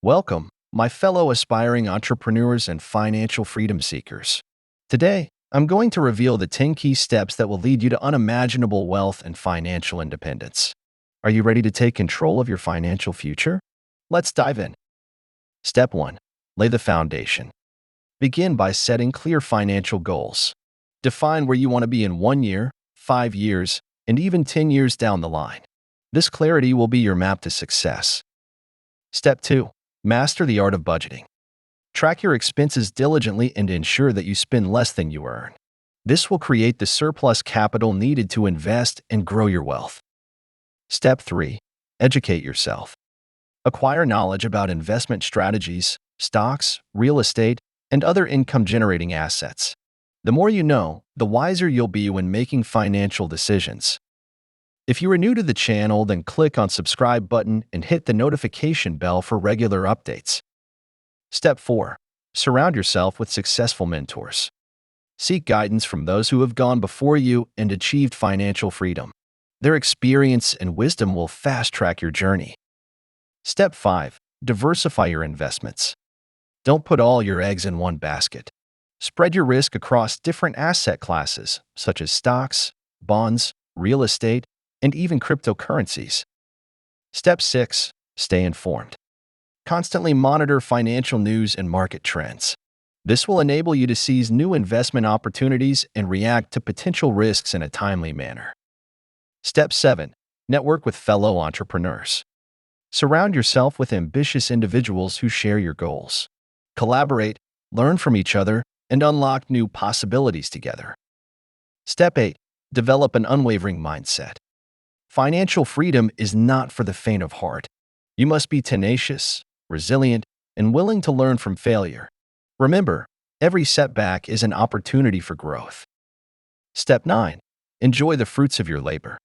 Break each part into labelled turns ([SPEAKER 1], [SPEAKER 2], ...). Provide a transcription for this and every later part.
[SPEAKER 1] Welcome, my fellow aspiring entrepreneurs and financial freedom seekers. Today, I'm going to reveal the 10 key steps that will lead you to unimaginable wealth and financial independence. Are you ready to take control of your financial future? Let's dive in. Step 1. Lay the foundation. Begin by setting clear financial goals. Define where you want to be in 1 year, 5 years, and even 10 years down the line. This clarity will be your map to success. Step 2. Master the art of budgeting. Track your expenses diligently and ensure that you spend less than you earn. This will create the surplus capital needed to invest and grow your wealth. Step 3. Educate yourself. Acquire knowledge about investment strategies, stocks, real estate, and other income-generating assets. The more you know, the wiser you'll be when making financial decisions. If you are new to the channel, then click on subscribe button and hit the notification bell for regular updates. Step 4. Surround yourself with successful mentors. Seek guidance from those who have gone before you and achieved financial freedom. Their experience and wisdom will fast-track your journey. Step 5. Diversify your investments. Don't put all your eggs in one basket. Spread your risk across different asset classes, such as stocks, bonds, real estate, and even cryptocurrencies. Step 6. Stay informed. Constantly monitor financial news and market trends. This will enable you to seize new investment opportunities and react to potential risks in a timely manner. Step 7. Network with fellow entrepreneurs. Surround yourself with ambitious individuals who share your goals. Collaborate, learn from each other, and unlock new possibilities together. Step 8. Develop an unwavering mindset. Financial freedom is not for the faint of heart. You must be tenacious, resilient, and willing to learn from failure. Remember, every setback is an opportunity for growth. Step 9. Enjoy the fruits of your labor.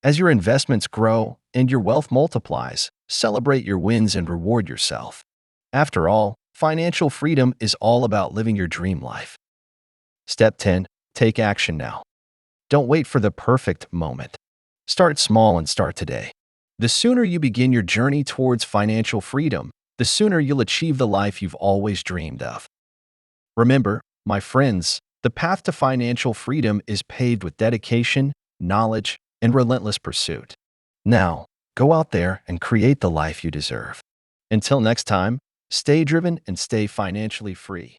[SPEAKER 1] As your investments grow and your wealth multiplies, celebrate your wins and reward yourself. After all, financial freedom is all about living your dream life. Step 10. Take action now. Don't wait for the perfect moment. Start small and start today. The sooner you begin your journey towards financial freedom, the sooner you'll achieve the life you've always dreamed of. Remember, my friends, the path to financial freedom is paved with dedication, knowledge, and relentless pursuit. Now, go out there and create the life you deserve. Until next time, stay driven and stay financially free.